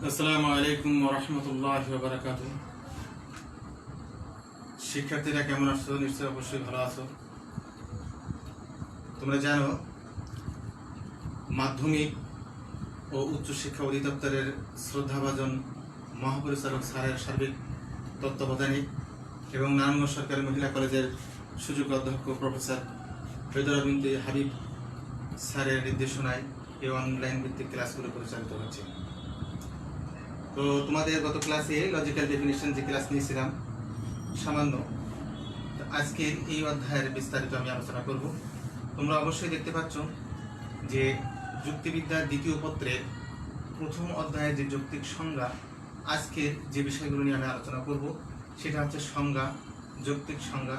আসসালামু আলাইকুম ওয়া রাহমাতুল্লাহি ওয়া বারাকাতুহু। শিক্ষার্থীরা কেমন আছো? নিশ্চয়ই অবশ্যই ভালো আছো। তোমরা জানো মাধ্যমিক ও উচ্চ শিক্ষা অধিদপ্তরের শ্রদ্ধাভাজন মহাপরিচালক স্যারের সার্বিক তত্ত্বাবধানে এবং নারায়ণগঞ্জ সরকারি মহিলা কলেজের সুযোগ্য অধ্যক্ষ প্রফেসর ফেদর বিনতে হাবিব স্যারের নির্দেশনায় এই অনলাইন ভিত্তিক ক্লাসগুলো পরিচালিত হচ্ছে। তো তোমাদের গত ক্লাসে লজিক্যাল ডেফিনিশন যে ক্লাস নিয়েছিলাম সামান্য, আজকের এই অধ্যায়ের বিস্তারিত আমি আলোচনা করব। তোমরা অবশ্যই দেখতে পাচ্ছ যে যুক্তিবিদ্যার দ্বিতীয় পত্রের প্রথম অধ্যায়ের যে যৌক্তিক সংজ্ঞা, আজকের যে বিষয়গুলো নিয়ে আমি আলোচনা করব সেটা হচ্ছে সংজ্ঞা, যৌক্তিক সংজ্ঞা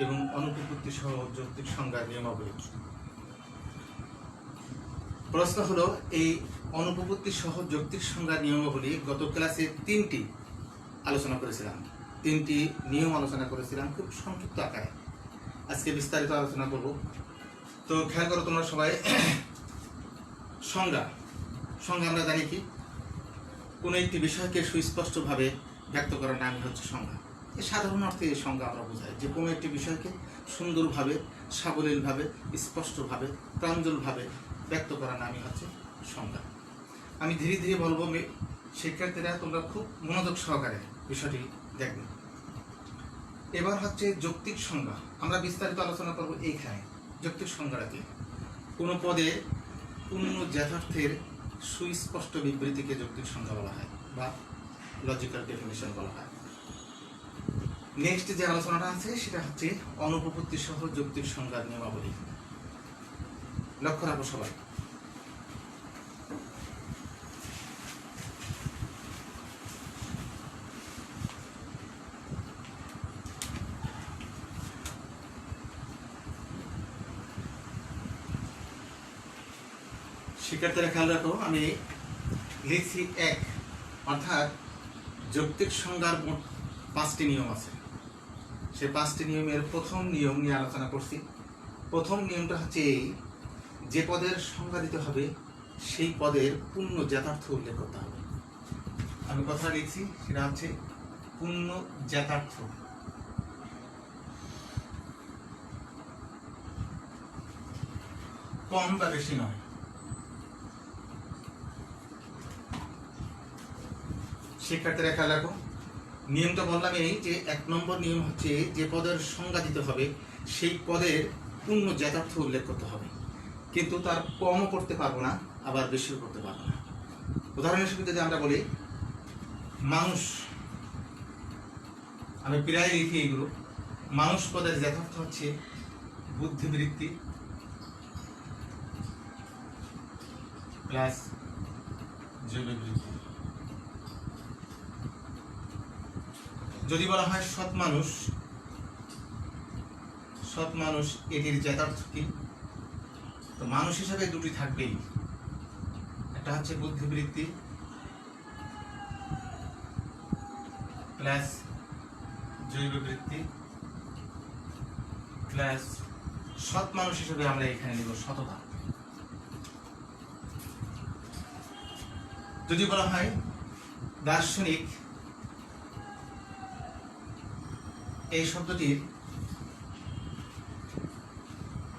এবং অনুপপত্তি সহ যৌক্তিক সংজ্ঞার নিয়মাবলী। প্রশ্ন হলো, এই অনুপপত্তি সহ যৌক্তিক সংজ্ঞার নিয়মাবলী গত ক্লাসে তিনটি আলোচনা করেছিলাম, তিনটি নিয়ম আলোচনা করেছিলাম খুব সংক্ষিপ্ত আকারে। আজকে বিস্তারিত আলোচনা করব। তো খেয়াল করো তোমরা সবাই, সংজ্ঞা আমরা জানি কি, কোনো একটি বিষয়কে সুস্পষ্টভাবে ব্যক্ত করার নামই হচ্ছে সংজ্ঞা। এই সাধারণ অর্থে এই সংজ্ঞা আমরা বোঝাই যে কোনো একটি বিষয়কে সুন্দরভাবে, সাবলীলভাবে, স্পষ্টভাবে, প্রাঞ্জলভাবে ব্যক্ত করার নামই হচ্ছে সংজ্ঞা। আমি ধীরে ধীরে বলবো, শিক্ষার্থীরা তোমরা খুব মনোযোগ সহকারে বিষয়টি দেখবে। এবার হচ্ছে যৌক্তিক সংজ্ঞা। আমরা বিস্তারিত আলোচনা করব এইখানে। যৌক্তিক সংজ্ঞাটা কি? কোনো পদে পূর্ণ যথার্থের সুস্পষ্ট বিবৃতিকে যৌক্তিক সংজ্ঞা বলা হয় বা লজিক্যাল ডেফিনিশন বলা হয়। নেক্সট যে আলোচনাটা আছে সেটা হচ্ছে অনুপপত্তি সহ যৌক্তিক সংজ্ঞার নিয়মাবলী। লক্ষ্য রাখো সবাই। শিক্ষার্থীরা খেয়াল রাখো, আমি লিখছি 1, অর্থাৎ যৌক্তিক সংজ্ঞার মোট 5টি নিয়ম আছে। সেই 5টি নিয়মের প্রথম নিয়ম নিয়ে আলোচনা করছি। প্রথম নিয়মটা হচ্ছে এই, যে পদের সংজ্ঞা দিতে হবে সেই পদের পূর্ণ যথার্থ উল্লেখ করতে হবে। আমি কথা লিখছি, সেটা হচ্ছে পূর্ণ যথার্থ। কম বা বেশি নয়। শিক্ষার্থীরা খেয়াল রাখো, নিয়মটা বললাম এই যে 1 নম্বর নিয়ম হচ্ছে যে পদের সংজ্ঞা দিতে হবে সেই পদের পূর্ণ যথার্থ উল্লেখ করতে হবে, কিন্তু তার কমও করতে পারবো না, আবার বেশিও করতে পারবো না। উদাহরণ হিসেবে যদি আমরা বলি মানুষ, আমি প্রায় লিখি এগুলো, মানুষ পদের যথার্থ হচ্ছে বুদ্ধিবৃত্তি প্লাস জৈববৃত্তি। যদি বলা হয় সৎ মানুষ, এটির যথার্থ কি? তো মানুষ হিসাবে দুটি থাকবেই, একটা হচ্ছে বুদ্ধিবৃত্তি প্লাস জৈববৃত্তি প্লাস সৎ মানুষ হিসেবে আমরা এখানে নিব সততা। যদি বলা হয় দার্শনিক, এই শব্দটির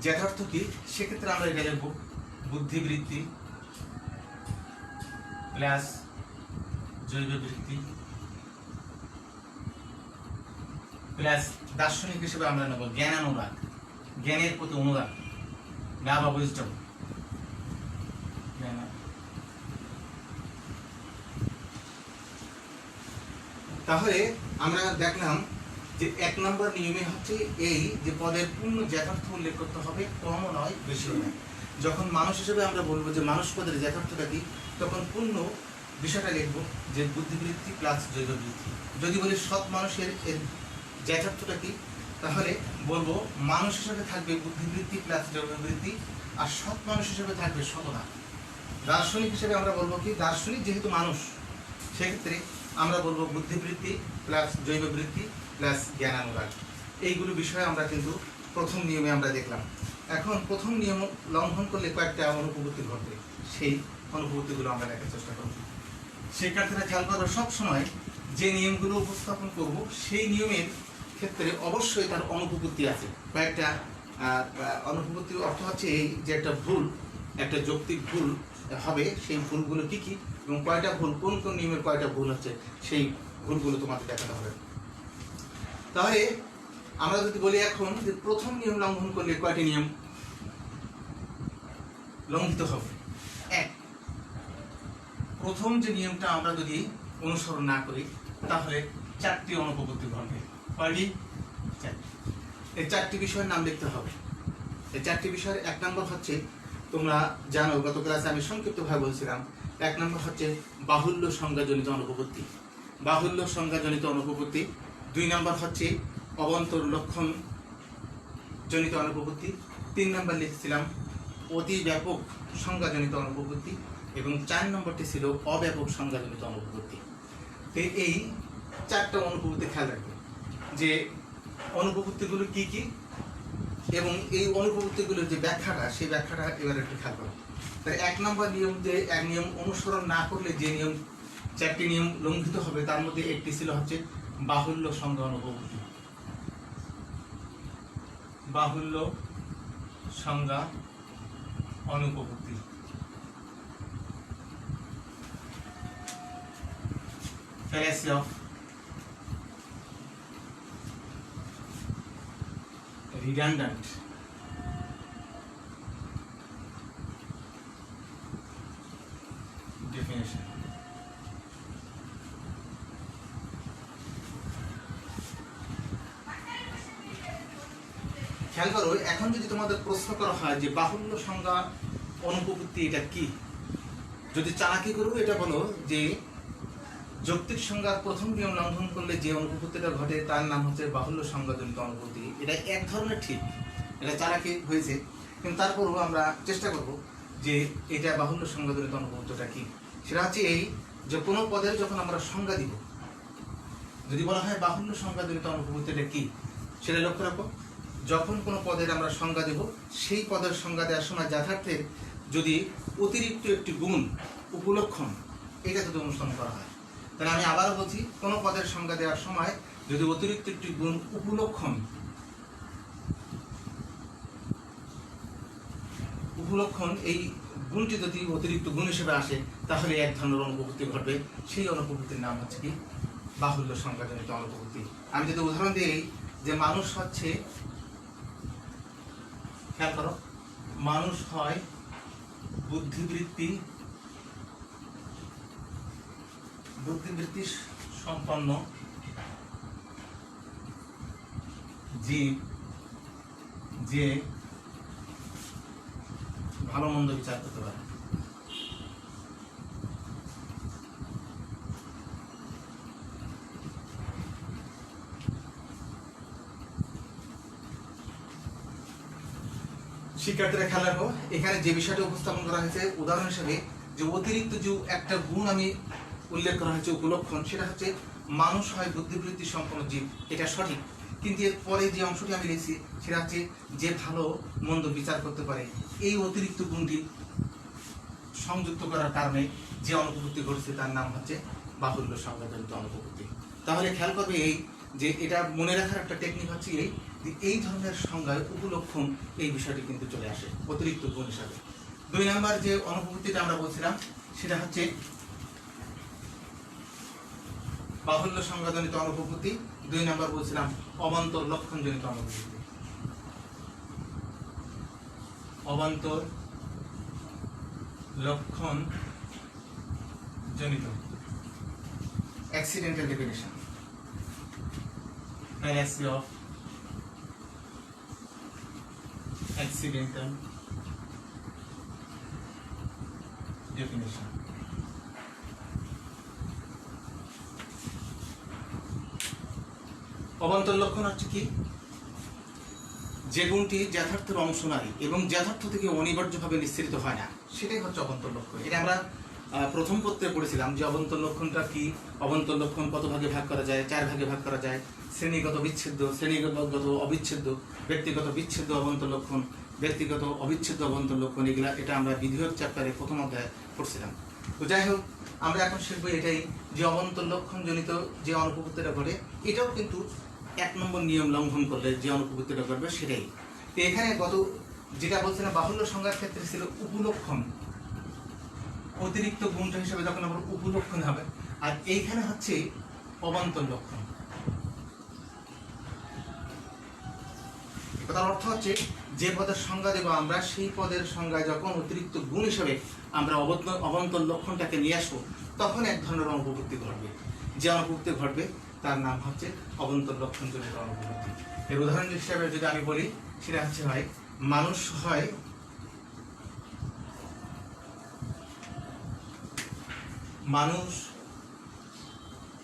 যথার্থ কি, সেক্ষেত্রে আমরা এটা লিখব বুদ্ধিবৃত্তি প্লাস জৈববৃত্তি প্লাস দার্শনিক হিসেবে আমরা নেব জ্ঞানানুরাগ, জ্ঞানের প্রতি অনুরাগ, লাভ অফ উইজডম। তাহলে আমরা দেখলাম যে 1 নম্বর নিয়মে হচ্ছে এই যে পদের পূর্ণ যথার্থ উল্লেখ করতে হবে, কমও নয় বেশিও নয়। যখন মানুষ হিসেবে আমরা বলবো যে মানুষ পদের যথার্থটা কি, তখন পূর্ণ বিষয়টা লিখব যে বুদ্ধিবৃত্তি প্লাস জৈববৃত্তি। যদি বলি সৎ মানুষের যথার্থটা কি, তাহলে বলবো মানুষ হিসেবে থাকবে বুদ্ধিবৃত্তি প্লাস জৈববৃত্তি, আর সৎ মানুষ হিসেবে থাকবে সততা। দার্শনিক হিসেবে আমরা বলবো কি, দার্শনিক যেহেতু মানুষ, সেক্ষেত্রে আমরা বলবো বুদ্ধিবৃত্তি প্লাস জৈববৃত্তি প্লাস জ্ঞানানুরাগ। এইগুলো বিষয়ে আমরা কিন্তু প্রথম নিয়মে আমরা দেখলাম। এখন প্রথম নিয়ম লঙ্ঘন করলে কয়েকটা অনুপপত্তি ঘটবে, সেই অনুপপত্তিগুলো আমরা দেখার চেষ্টা করব। শিক্ষার্থীরা খেয়াল করবে সবসময় যে নিয়মগুলো উপস্থাপন করব সেই নিয়মের ক্ষেত্রে অবশ্যই তার অনুপপত্তি আছে। কয়েকটা অনুপপত্তির অর্থ হচ্ছে এই যে একটা ভুল, একটা যৌক্তিক ভুল হবে, সেই ভুলগুলো কী কী এবং কয়টা ভুল, কোন কোন নিয়মের কয়টা ভুল হচ্ছে, সেই ভুলগুলো তোমাদের দেখাতে হবে। তাহলে আমরা যদি বলি এখন যে প্রথম নিয়ম লঙ্ঘন করলে কয়টি নিয়ম লঙ্ঘিত হবে? এক, প্রথম যে নিয়মটা আমরা যদি অনুসরণ না করি তাহলে 4টি অনুপপত্তি ঘটবে। কয়টি? 4টি। এই 4টি বিষয়ের নাম লিখতে হবে। এই 4টি বিষয়ের 1 নম্বর হচ্ছে, তোমরা জানো গত ক্লাসে আমি সংক্ষিপ্তভাবে বলছিলাম, 1 নম্বর হচ্ছে বাহুল্য সংজ্ঞাজনিত অনুপপত্তি। বাহুল্য সংজ্ঞাজনিত অনুপপত্তি। 2 নম্বর হচ্ছে অবন্তর লক্ষণ জনিত অনুপপত্তি। 3 নম্বর লিখেছিলাম অতি ব্যাপক সংজ্ঞাজনিত অনুপপত্তি এবং 4 নম্বরটি ছিল অব্যাপক সংজ্ঞাজনিত অনুপপত্তি। তো এই 4টা অনুপপত্তি খেয়াল রাখবে যে অনুপপত্তিগুলো কি কি এবং এই অনুপপত্তিগুলোর যে ব্যাখ্যাটা, সেই ব্যাখ্যাটা এবার একটু খেয়াল করো। তাই 1 নম্বর নিয়ম, যে এক নিয়ম অনুসরণ না করলে যে নিয়ম 4টি নিয়ম লঙ্ঘিত হবে তার মধ্যে একটি ছিল হচ্ছে বাহুল্য সংজ্ঞা অনুপপত্তি। বাহুল্য সংজ্ঞা অনুপপত্তি। fallacy of redundant definition. খেয়াল করো, এখন যদি তোমাদের প্রশ্ন করা হয় যে বাহুল্য সংজ্ঞা অনুপপত্তি এটা কি, যদি চালাকি করো এটা বলো যে যৌক্তিক সংজ্ঞার প্রথম নিয়ম লঙ্ঘন করলে যে অনুপপত্তিটা ঘটে তার নাম হচ্ছে বাহুল্য সংজ্ঞাজনিত অনুপপত্তি। এটা এক ধরনের ঠিক, এটা চালাকি হয়েছে, কিন্তু তারপরও আমরা চেষ্টা করব যে এটা বাহুল্য সংজ্ঞাজনিত অনুপপত্তিটা কি। সেটা হচ্ছে এই যে কোনো পদের যখন আমরা সংজ্ঞা দিব, যদি বলা হয় বাহুল্য সংজ্ঞাজনিত অনুপপত্তিটা কি, সেটা লক্ষ্য রাখো। যখন কোনো পদের আমরা সংজ্ঞা দেব, সেই পদের সংজ্ঞা দেওয়ার সময় যথার্থের যদি অতিরিক্ত একটি গুণ, উপলক্ষণ, এটা যদি অনুসরণ করা হয়, তাহলে আমি আবারও বলছি, কোনো পদের সংজ্ঞা দেওয়ার সময় যদি অতিরিক্ত একটি গুণ, উপলক্ষণ এই গুণটি যদি অতিরিক্ত গুণ হিসেবে আসে, তাহলে এক ধরনের অনুপপত্তি ঘটবে। সেই অনুপপত্তির নাম হচ্ছে কি? বাহুল্য সংজ্ঞাজনিত অনুপপত্তি। আমি যদি উদাহরণ দিই যে মানুষ হচ্ছে, খেয়াল করো, মানুষ হয় বুদ্ধিবৃত্তি সম্পন্ন জীব, যে ভালো মন্দ বিচার করতে পারে। শিক্ষার্থীরা খেয়াল রাখো, এখানে যে বিষয়টা উপস্থাপন করা হয়েছে উদাহরণ হিসেবে, যে অতিরিক্ত যে একটা গুণ আমি উল্লেখ করা হয়েছে, উপলক্ষণ, সেটা হচ্ছে মানুষ হয় বুদ্ধিবৃত্তি সম্পন্ন জীব। এটা সঠিক, কিন্তু এর পরে যে অংশটি আমি লিখছি সেটা হচ্ছে যে ভালো মন্দ বিচার করতে পারে। এই অতিরিক্ত গুণটি সংযুক্ত করার কারণে যে অনুপপত্তি ঘটছে তার নাম হচ্ছে বাহুল্য সংজ্ঞাজনিত অনুপপত্তি। তাহলে খেয়াল করবে এই যে এটা মনে রাখার একটা টেকনিক হচ্ছে এই যে এই ধরনের সংজ্ঞায় উপলক্ষণ এই বিষয়টি কিন্তু চলে আসে অতিরিক্ত গুণ হিসাবে। 2 নম্বর যে অনুপপত্তিটা আমরা বলছিলাম সেটা হচ্ছে বাহুল্য সংজ্ঞাজনিত অনুপপত্তি। 2 নম্বর বলছিলাম অবান্তর লক্ষণজনিত অনুপপত্তি। অবান্তর লক্ষণ জনিত, accidental definition, fallacy of accidental definition. অবান্তর লক্ষণ হচ্ছে কি? যে গুণটি যথার্থের অংশ নয় এবং যথার্থ থেকে অনিবার্যভাবে নিঃসৃত হয় না, সেটাই হচ্ছে অবান্তর লক্ষণ। এটা আমরা প্রথম পত্রে পড়েছিলাম যে অবান্তর লক্ষণটা কি। অবান্তর লক্ষণ কত ভাগে ভাগ করা যায়? 4 ভাগে ভাগ করা যায়। শ্রেণীগত বিচ্ছেদ্য, শ্রেণীগত অবিচ্ছেদ্য, ব্যক্তিগত বিচ্ছেদ্য অবান্তর লক্ষণ, ব্যক্তিগত অবিচ্ছেদ্য অবান্তর লক্ষণ, এগুলা এটা আমরা বিধিবদ্ধ চ্যাপ্টারে প্রথম অধ্যায়ে পড়ছিলাম। তো যাই হোক, আমরা এখন শিখবো এটাই যে অবন্তর লক্ষণ জনিত যে অনুপপত্তিটা ঘটে এটাও কিন্তু 1 নম্বর নিয়ম লঙ্ঘন করলে যে অনুপপত্তিটা ঘটবে সেটাই। তো এখানে গত যেটা বলছিলাম বাহুল্য সংজ্ঞার ক্ষেত্রে ছিল উপলক্ষণ, অতিরিক্ত গুণটা হিসেবে যখন আমরা উপলক্ষণ হবে, আর এইখানে হচ্ছে অবান্তর লক্ষণ। কথার অর্থ হচ্ছে যে পদের সংজ্ঞা দেবো আমরা সেই পদের সংজ্ঞায় যখন অতিরিক্ত গুণ হিসেবে আমরা অবান্তর লক্ষণটাকে নিয়ে আসবো তখন এক ধরনের অনুপপত্তি ঘটবে। যে অনুপপত্তি ঘটবে তার নাম হচ্ছে অবান্তর লক্ষণ জনিত অনুপপত্তি। এর উদাহরণ হিসেবে যদি আমি বলি সেটা হচ্ছে হয় মানুষ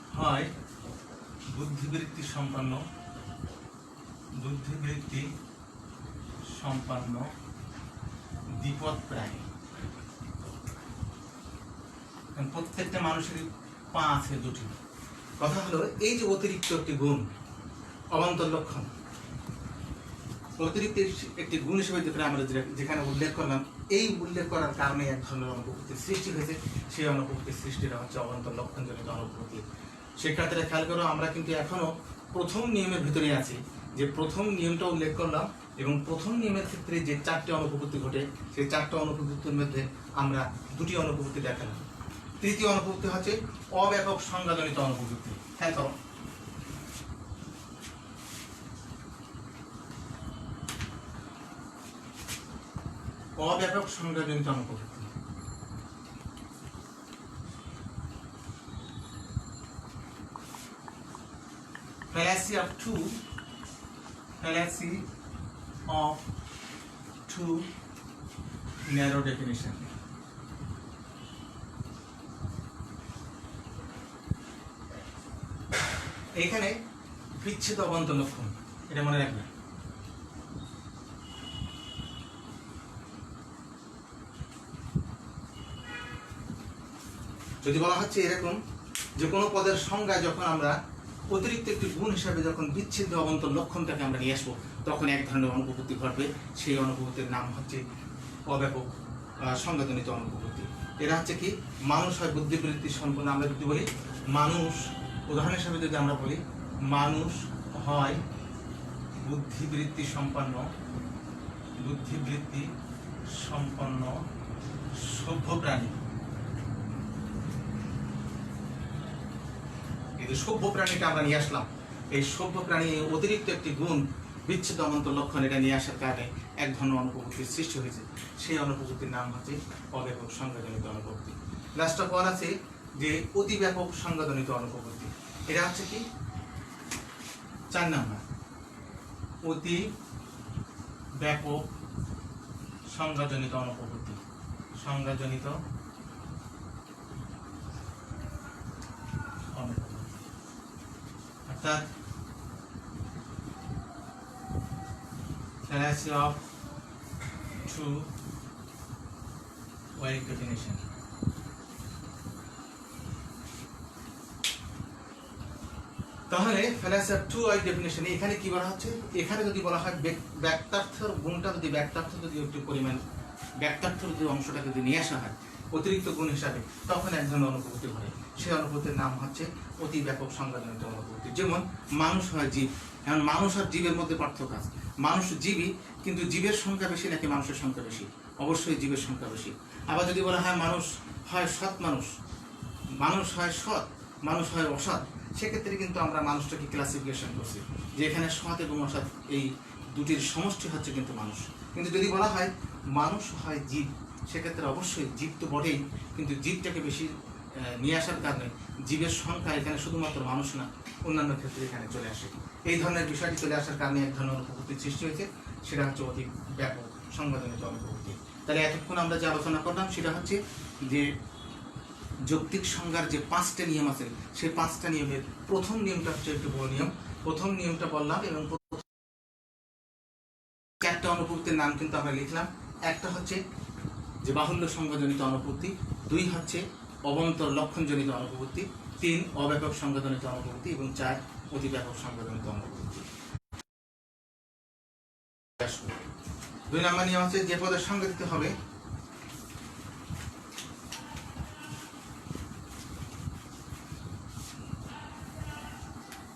হয় বুদ্ধিবৃত্তি সম্পন্ন দ্বিপদ প্রাণী। প্রত্যেকটা মানুষের পা আছে দুটি। কথা হলো এই যে অতিরিক্ত একটি গুণ অবান্তর লক্ষণ, অতিরিক্ত একটি গুণ হিসেবে আমরা যেখানে উল্লেখ করলাম, এই উল্লেখ করার কারণে এক ধরনের অনুপপত্তির সৃষ্টি হয়েছে। সেই অনুপপত্তির সৃষ্টিটা হচ্ছে অবান্তর লক্ষণ জনিত অনুপপত্তি। শিক্ষার্থীরা খেয়াল করো, আমরা কিন্তু এখনো প্রথম নিয়মের ভিতরে আছি। যে প্রথম নিয়মটা উল্লেখ করলাম এবং প্রথম নিয়মের ক্ষেত্রে যে 4টি অনুপপত্তি ঘটে সেই 4টা অনুপপত্তির মধ্যে আমরা 2টি অনুপপত্তি দেখালাম। তৃতীয় অনুপপত্তি হচ্ছে অব্যাপক সংজ্ঞাজনিত অনুপপত্তি। খেয়াল করো, অব্যাপক সংজ্ঞাজনিত অনুপপত্তি। Fallacy of two narrow definition. এখানে বিচ্ছেদ অবান্তর লক্ষণ, এটা মনে রাখবে। যদি বলা হচ্ছে এরকম যে কোনো পদের সংজ্ঞা যখন আমরা অতিরিক্ত একটি গুণ হিসাবে যখন বিচ্ছিন্ন অবান্তর লক্ষণটাকে আমরা নিয়ে আসবো তখন এক ধরনের অনুপপত্তি ঘটবে। সেই অনুপপত্তির নাম হচ্ছে অব্যাপক সংজ্ঞাজনিত অনুপপত্তি। এরা হচ্ছে কি, মানুষ হয় বুদ্ধিবৃত্তি সম্পন্ন। আমরা যদি বলি মানুষ, উদাহরণ হিসাবে যদি আমরা বলি মানুষ হয় বুদ্ধিবৃত্তি সম্পন্ন সভ্য প্রাণী। এই যে সভ্য প্রাণীটা আমরা নিয়ে আসলাম, এই সভ্য প্রাণী অতিরিক্ত একটি গুণ বিচ্ছেদ অবান্তর লক্ষণ এটা নিয়ে আসার কারণে এক ধরনের অনুপপত্তির সৃষ্টি হয়েছে। সেই অনুপপত্তির নাম হচ্ছে অব্যাপক সংজ্ঞাজনিত অনুপপত্তি। লাস্ট অফ অল আছে যে অতি ব্যাপক সংজ্ঞাজনিত অনুপপত্তি। এটা হচ্ছে কি 4 নাম্বার, অতি ব্যাপক সংজ্ঞাজনিত অনুপপত্তি। অর্থাৎ fallacy of two wide definition। তাহলে fallacy of two wide definition এখানে কি বলা হচ্ছে, এখানে যদি বলা হয় ব্যক্তার্থের গুণটা যদি একটু পরিমাণ ব্যক্তার্থের যে অংশটা যদি নিয়ে আসা হয় অতিরিক্ত গুণ হিসাবে তখন এক ধরনের অনুপপত্তি ঘটে। সেই অনুপপত্তির নাম হচ্ছে অতি ব্যাপক সংজ্ঞাজনিত অনুপপত্তি। যেমন মানুষ হয় জীব, এখন মানুষ আর জীবের মধ্যে পার্থক্য আছে। মানুষ জীবই, কিন্তু জীবের সংখ্যা বেশি নাকি মানুষের সংখ্যা বেশি? অবশ্যই জীবের সংখ্যা বেশি। আবার যদি বলা হয় মানুষ হয় সৎ, মানুষ হয় সৎ, মানুষ হয় অসৎ, সেক্ষেত্রে কিন্তু আমরা মানুষটাকে ক্লাসিফিকেশন করছি যে এখানে সৎ এবং অসৎ এই দুটির সমষ্টি হচ্ছে কিন্তু মানুষ। কিন্তু যদি বলা হয় মানুষ হয় জীব, সেক্ষেত্রে অবশ্যই জীব তো বটেই, কিন্তু জীবটাকে বেশি নিয়ে আসার কারণে জীবের সংখ্যা এখানে শুধুমাত্র মানুষ না, অন্যান্য ক্ষেত্রে এখানে চলে আসে। এই ধরনের বিষয়টি চলে আসার কারণে এক ধরনের অনুপপত্তির সৃষ্টি হয়েছে, সেটা হচ্ছে অতি ব্যাপক সংজ্ঞাজনিত অনুপপত্তি। তাহলে এতক্ষণ আমরা যে আলোচনা করলাম সেটা হচ্ছে যে যৌক্তিক সংজ্ঞার যে 5টা নিয়ম আছে সেই 5টা নিয়মের প্রথম নিয়মটা হচ্ছে একটু বড় নিয়ম। প্রথম নিয়মটা বললাম এবং 4টা অনুপপত্তির নাম কিন্তু আমরা লিখলাম। একটা হচ্ছে যে বাহুল্য সংজ্ঞাজনিত অনুপপত্তি, 2 হচ্ছে অবান্তর লক্ষণজনিত অনুপপত্তি, 3 অব্যাপক সংজ্ঞাজনিত অনুপপত্তি এবং 4 অতি ব্যাপক সংজ্ঞাজনিত অনুপপত্তি। 2 নম্বর নিয়ম হচ্ছে যে পদের সংজ্ঞা দিতে হবে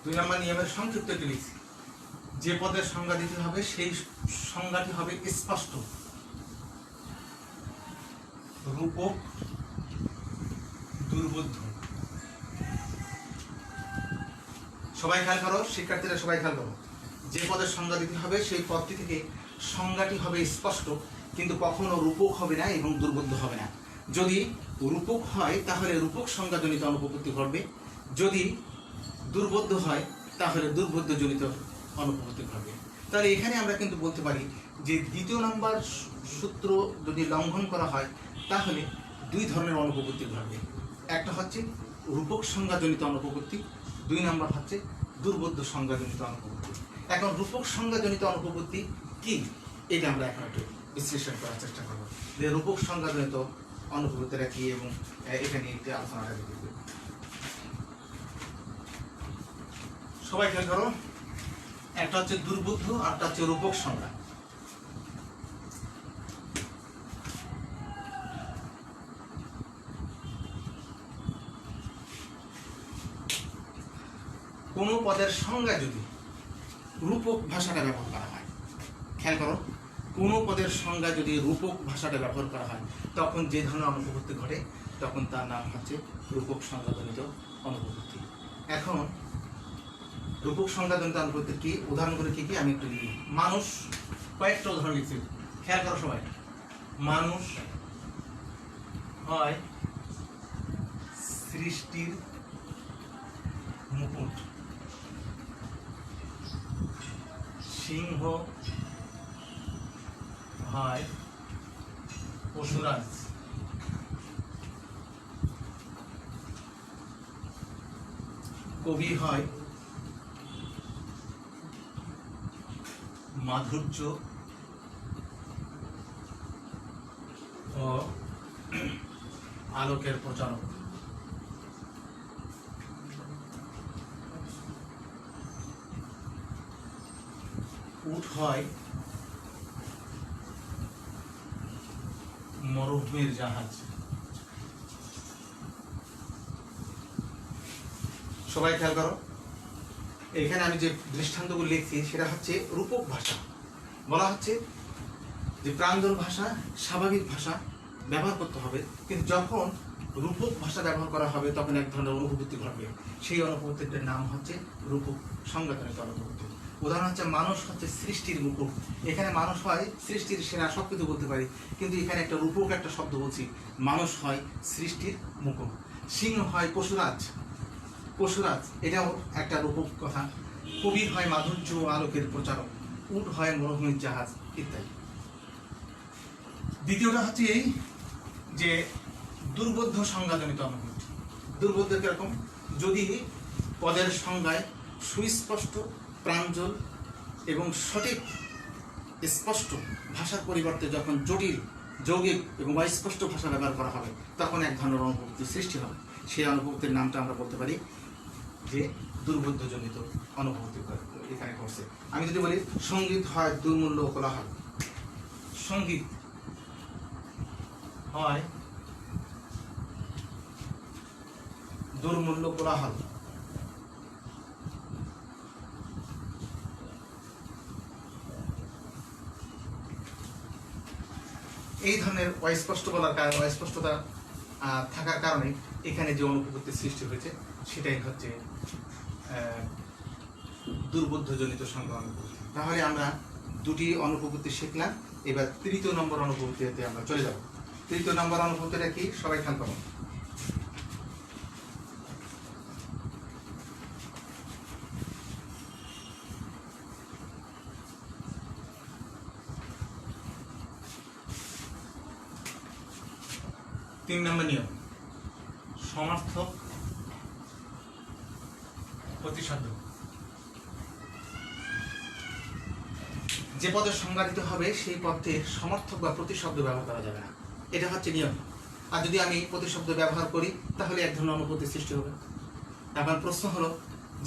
2 নম্বর নিয়মের সংক্ষিপ্ত একটি লিখছি, যে পদের সংজ্ঞা দিতে হবে সেই সংজ্ঞাটি হবে স্পষ্ট, রূপক, দুর্বোধ্য। সবাই খেয়াল করো, শিক্ষার্থীরা সবাই খেয়াল করো, যে পদের সংজ্ঞা দিতে হবে সেই পদটি থেকে সংজ্ঞাটি হবে স্পষ্ট, কিন্তু কখনো রূপক হবে না এবং দুর্বোধ্য হবে না। যদি রূপক হয় তাহলে রূপক সংজ্ঞাজনিত অনুপপত্তি ঘটবে, যদি দুর্বোধ্য হয় তাহলে দুর্বোধ্যজনিত অনুপপত্তি ঘটবে। তাহলে এখানে আমরা কিন্তু বলতে পারি যে 2 নম্বর সূত্র যদি লঙ্ঘন করা হয় তাহলে 2 ধরনের অনুপপত্তি ঘটবে। একটা হচ্ছে রূপক সংজ্ঞাজনিত অনুপপত্তি, 2 নম্বর হচ্ছে দুর্বোধ্য সংজ্ঞাজনিত অনুপপত্তি। এখন রূপক সংজ্ঞাজনিত অনুপপত্তি কি, এটা আমরা এখন একটু বিশ্লেষণ করার চেষ্টা করব যে রূপক সংজ্ঞাজনিত অনুপপত্তিটা কি, এবং এখানে একটি আলোচনাটা দেখব। সবাই খেয়াল করো, একটা হচ্ছে দুর্বোধ্য আর একটা হচ্ছে রূপক সংজ্ঞা। কোন পদের সংজ্ঞা যদি রূপক ভাষাটা ব্যবহার করা হয়, খেয়াল করো, কোন পদের সংজ্ঞা যদি রূপক ভাষাটা ব্যবহার করা হয় তখন যে ধরনের অনুপপত্তি ঘটে তখন তার নাম হচ্ছে রূপক সংজ্ঞাজনিত অনুপপত্তি। এখন রূপক সংজ্ঞাজনিত অনুপপত্তির কি উদাহরণ করে কি কি আমি একটু লিখি। মানুষ, কয়েকটা উদাহরণ লিখছি, খেয়াল করো সবাই। মানুষ হয় সৃষ্টির মুকুট, সিংহ হয় পশুরাজ, কবি হয় মাধুর্য ও আলোকের প্রচারক। উট হয় মরুভূমির জাহাজ। সবাই খেয়াল করো, এখানে আমি যে দৃষ্টান্তগুলো লিখছি সেটা হচ্ছে রূপক ভাষা। বলা হচ্ছে যে প্রাঞ্জল ভাষা, স্বাভাবিক ভাষা ব্যবহার করতে হবে, কিন্তু যখন রূপক ভাষা ব্যবহার করা হবে তখন এক ধরনের অনুভূতি ঘটবে, সেই অনুভূতিটার নাম হচ্ছে রূপক সংজ্ঞাজনিত অনুভূতি। উদাহরণ হচ্ছে মানুষ হচ্ছে সৃষ্টির মুকুট। এখানে মানুষ হয় সৃষ্টির সেরা, সব কিছু বলতে পারি, কিন্তু এখানে একটা রূপক একটা শব্দ বলছি, মানুষ হয় সৃষ্টির মুকুট। সিংহ হয় পশুরাজ, পশুরাজ এটাও একটা রূপক কথা। কবি হয় মাধুর্য ও আলোকের প্রচারক, উট হয় মরুভূমির জাহাজ ইত্যাদি। দ্বিতীয়টা হচ্ছে এই যে দুর্বোধ্য সংজ্ঞাজনিত অনুভূতি। দুর্বোধ্য কিরকম, যদি পদের সংজ্ঞায় সুস্পষ্ট, প্রাঞ্জল এবং সঠিক স্পষ্ট ভাষার পরিবর্তে যখন জটিল, যৌগিক এবং অস্পষ্ট ভাষা ব্যবহার করা হবে তখন এক ধরনের অনুভূতি সৃষ্টি হবে। সেই অনুভূতির নামটা আমরা বলতে পারি যে দুর্বোধ্যজনিত অনুভূতি এখানে ঘটছে। আমি যদি বলি সঙ্গীত হয় দুর্মূল্য ও কোলাহল, সঙ্গীত হয় দুর্মূল্য কোলাহল। এই ধরনের অস্পষ্ট বলার কারণে, অস্পষ্টতা থাকার কারণে এখানে যে অনুপপত্তির সৃষ্টি হয়েছে সেটাই হচ্ছে দুর্বোধ্যজনিত সংজ্ঞা অনুপপত্তি। তাহলে আমরা 2টি অনুপপত্তি শিখলাম, এবার 3য় নম্বর অনুপপত্তিতে আমরা চলে যাব। 3য় নম্বর অনুপপত্তিটা কি সবাই খেয়াল করুন। তিন নম্বর নিয়ম, সমার্থক প্রতিশব্দ। যে পদের সংজ্ঞা দিতে হবে সেই পদে সমর্থক বা প্রতিশব্দ ব্যবহার করা যাবে না, এটা হচ্ছে নিয়ম। আর যদি আমি প্রতিশব্দ ব্যবহার করি তাহলে এক ধরনের অনুপপত্তি সৃষ্টি হবে। এখন প্রশ্ন হলো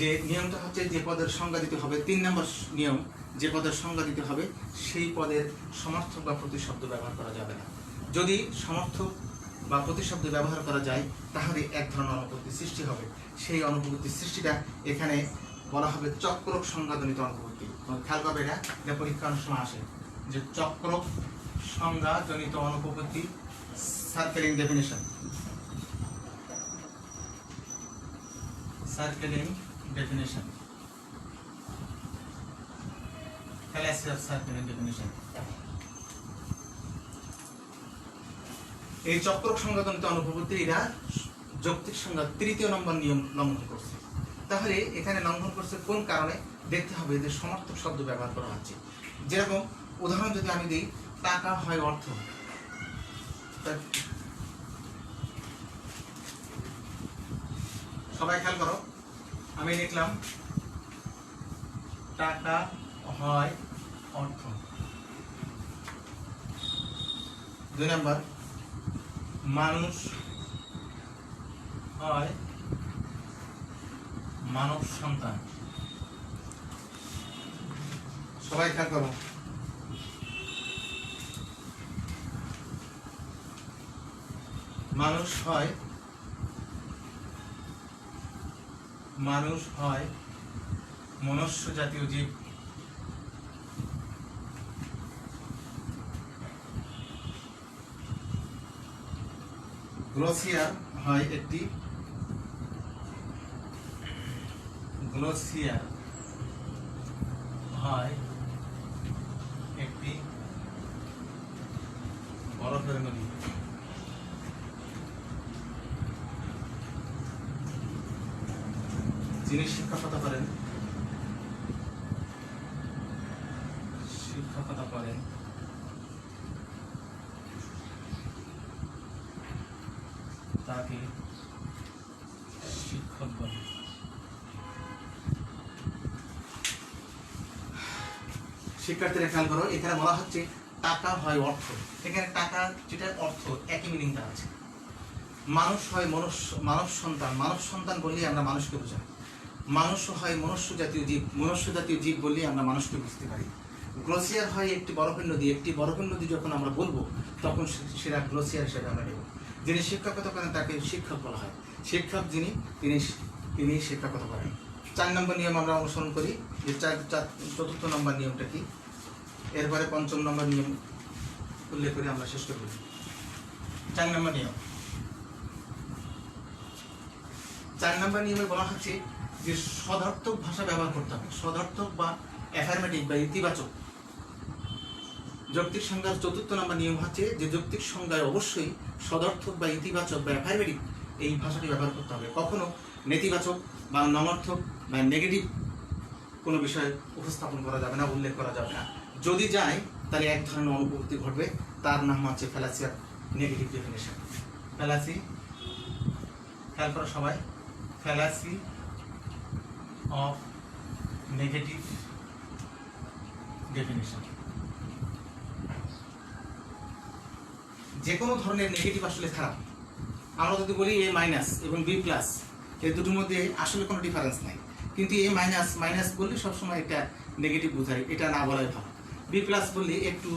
যে নিয়মটা হচ্ছে যে পদের সংজ্ঞা দিতে হবে, 3 নম্বর নিয়ম, যে পদের সংজ্ঞা দিতে হবে সেই পদের সমর্থক বা প্রতিশব্দ ব্যবহার করা যাবে না। যদি সমর্থক বা প্রতিশব্দ ব্যবহার করা যায় তাহলে এক ধরনের অনুপপত্তি সৃষ্টি হবে। সেই অনুপপত্তি সৃষ্টিটা এখানে বলা হবে চক্রক সংজ্ঞাজনিত অনুপপত্তি। খেয়াল করবে এটা পরীক্ষা অনেক সময় আসে যে চক্রক সংজ্ঞাজনিত অনুপপত্তি, circling definition, circling definition, fallacy of circular definition। এই চক্রক সংজ্ঞাজনিত অনুপপত্তি এরা যৌক্তিক সংজ্ঞা 3য় নম্বর নিয়ম লঙ্ঘন করছে। তাহলে এখানে লঙ্ঘন করছে কোন কারণে দেখতে হবে যে সমর্থক শব্দ ব্যবহার করা হচ্ছে। যেরকম উদাহরণ যদি আমি দিই, টাকা হয় অর্থ, সবাই খেয়াল করো, আমি লিখলাম টাকা হয় অর্থ। 2 নম্বর, মানুষ হয় মানব সন্তান। সবাই খেয়াল করো, মানুষ হয় মনুষ্য জাতীয় জীব। গ্লোসিয়ার হয় একটি বরফের নদী। যিনি শিক্ষকতা করেন তাকে শিক্ষক বলে। শিক্ষার্থীরা খেয়াল করো, এখানে বলা হচ্ছে টাকা হয় অর্থ। এখানে টাকা যেটা অর্থ একই মিনিংটা আছে। মানুষ হয় মানব সন্তান বললে আমরা মানুষকে বোঝাই। মানুষ হয় মনুষ্য জাতীয় জীব বললে আমরা মানুষকে বুঝতে পারি। গ্লোসিয়ার হয় একটি বরফের নদী যখন আমরা বলবো তখন সেটা গ্লোসিয়ার হিসেবে আমরা নেব। যিনি শিক্ষকতা করেন তাকে শিক্ষক বলা হয়। শিক্ষক তিনি শিক্ষকতা করেন। 4 নম্বর নিয়ম আমরা অনুসরণ করি, যে 4র্থ নম্বর নিয়মটা কি, এরপরে 5ম নম্বর নিয়ম উল্লেখ করে আমরা শেষ করব। 4 নম্বর নিয়ম। 4 নম্বর নিয়মে বলা হচ্ছে যে সদর্থক ভাষা ব্যবহার করতে হবে। সদর্থক বা অ্যাফার্মেটিভ বা ইতিবাচক। যৌক্তিক সংজ্ঞার 4র্থ নম্বর নিয়ম হচ্ছে যে যৌক্তিক সংজ্ঞায় অবশ্যই সদর্থক বা ইতিবাচক বা অ্যাফার্মেটিভ এই ভাষাটি ব্যবহার করতে হবে। কখনো নেতিবাচক বা নমর্থক বা নেগেটিভ কোনো বিষয় উপস্থাপন করা যাবে না, উল্লেখ করা যাবে না। যদি যায় তাহলে এক ধরনের অনুপপত্তি ঘটবে, তার নাম হচ্ছে fallacy of negative definition. Fallacy, খেয়াল করো সবাই, ফ্যালাসি অফ নেগেটিভ ডেফিনেশন। যে কোনো ধরনের নেগেটিভ আসলে খারাপ। আমরা যদি বলি A- এবং B+, এই দুটোর মধ্যে আসলে কোনো ডিফারেন্স নাই, কিন্তু A- বললে সবসময় এটা নেগেটিভ বোঝায়, এটা না বলাই ভালো। B+ বললে একটু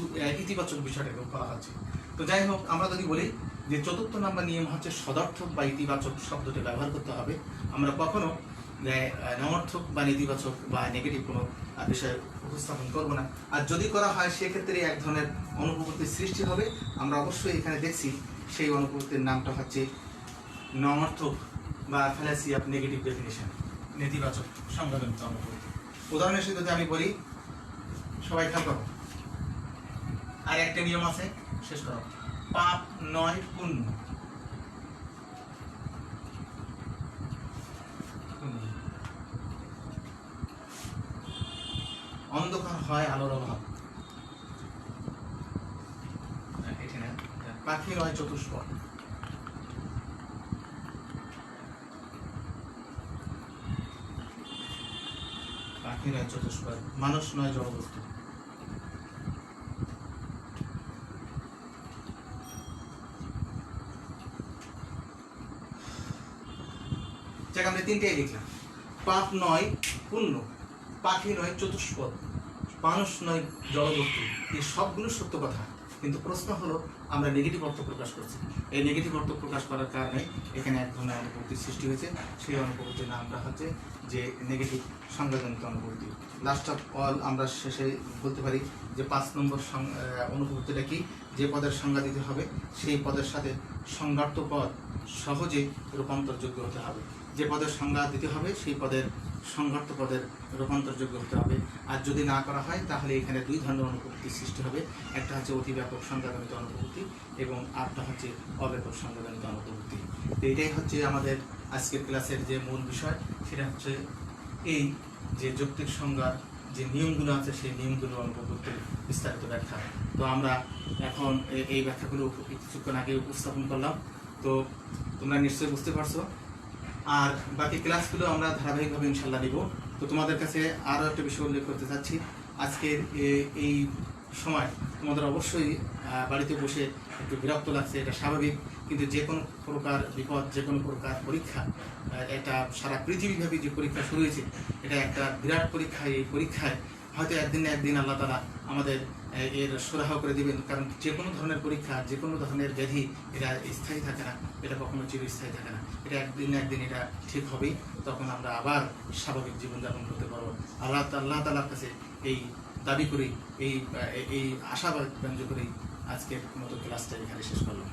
ইতিবাচক বিষয়টাকে বলা হচ্ছে। তো যাই হোক, আমরা যদি বলি যে 4র্থ নম্বর নিয়ম হচ্ছে সদর্থক বা ইতিবাচক শব্দটি ব্যবহার করতে হবে। আমরা কখনো নমর্থক বা নেতিবাচক বা নেগেটিভ কোনো বিষয় উপস্থাপন করব না। আর যদি করা হয় সেক্ষেত্রে এক ধরনের অনুপপত্তির সৃষ্টি হবে। আমরা অবশ্যই এখানে দেখছি সেই অনুপপত্তির নামটা হচ্ছে নমর্থক বা ফ্যালাসি অফ নেগেটিভ ডেফিনেশন, নেতিবাচক সংজ্ঞাজনিত অনুপপত্তি। উদাহরণ হিসেবে যদি আমি বলি, সবাই খেয়াল করো, আর একটা নিয়ম আছে, শেষ করো, পাপ নয় পুণ্য। অন্ধকার হয় আলোর অভাব। পাখি নয় চতুষ্পদ। মানুষ নয় জড়বস্তু। আমরা 3টাই লিখলাম, পাপ নয় পুণ্য, পাখি নয় চতুষ্পদ, মানুষ নয় জড়বস্তু। এই সবগুলো সত্য কথা, কিন্তু প্রশ্ন হলো আমরা নেগেটিভ অর্থ প্রকাশ করছি। এই নেগেটিভ অর্থ প্রকাশ করার কারণে এখানে এক ধরনের অনুভূতির সৃষ্টি হয়েছে। সেই অনুভূতির নামটা হচ্ছে যে নেগেটিভ সংজ্ঞাজনিত অনুভূতি। লাস্ট অফ অল আমরা শেষে বলতে পারি যে 5 নম্বর অনুভূতিটা কি, যে পদের সংজ্ঞা দিতে হবে সেই পদের সাথে সংজ্ঞার্থ পদ সহজে রূপান্তরযোগ্য হতে হবে। যে পদের সংজ্ঞা দিতে হবে সেই পদের সংজ্ঞার্থ পদের রূপান্তরযোগ্য হতে হবে। আর যদি না করা হয় তাহলে এখানে 2 ধরনের অনুভূতি সৃষ্টি হবে। একটা হচ্ছে অতি ব্যাপক সংজ্ঞাজনিত অনুভূতি এবং আরেকটা হচ্ছে অব্যাপক সংজ্ঞাজনিত অনুভূতি। তো এটাই হচ্ছে আমাদের আজকের ক্লাসের যে মূল বিষয়, সেটা হচ্ছে এই যে যৌক্তিক সংজ্ঞার যে নিয়মগুলো আছে সেই নিয়মগুলো অনুভূতির বিস্তারিত ব্যাখ্যা। তো আমরা এখন এই ব্যাখ্যাগুলো কিছুক্ষণ আগে উপস্থাপন করলাম। তো তোমরা নিশ্চয়ই বুঝতে পারছো। আর বাকি ক্লাসগুলো আমরা ধারাবাহিকভাবে ইনশাল্লাহ নিব। তো তোমাদের কাছে আরও একটা বিষয় উল্লেখ করতে চাচ্ছি। আজকের এই সময় তোমাদের অবশ্যই বাড়িতে বসে একটু বিরক্ত লাগছে, এটা স্বাভাবিক। কিন্তু যে কোনো প্রকার বিপদ, যে কোনো প্রকার পরীক্ষা, এটা সারা পৃথিবীব্যাপী যে পরীক্ষা শুরু হয়েছে, এটা একটা বিরাট পরীক্ষা। এই পরীক্ষায় হয়তো একদিন না একদিন আল্লাহ তাআলা আমাদের এর সুরাহা করে দিবেন। কারণ যে কোনো ধরনের পরীক্ষা, যে কোনো ধরনের ব্যাধি, এটা স্থায়ী থাকে না, এটা কখনো চিরস্থায়ী থাকে না। এটা একদিন না একদিন এটা ঠিক হবেই, তখন আমরা আবার স্বাভাবিক জীবনযাপন করতে পারবো। আল্লাহ তাআলার কাছে এই দাবি করি, এই আশাবাদ ব্যঞ্জক করেই আজকের মতো ক্লাসটা এখানে শেষ করলাম।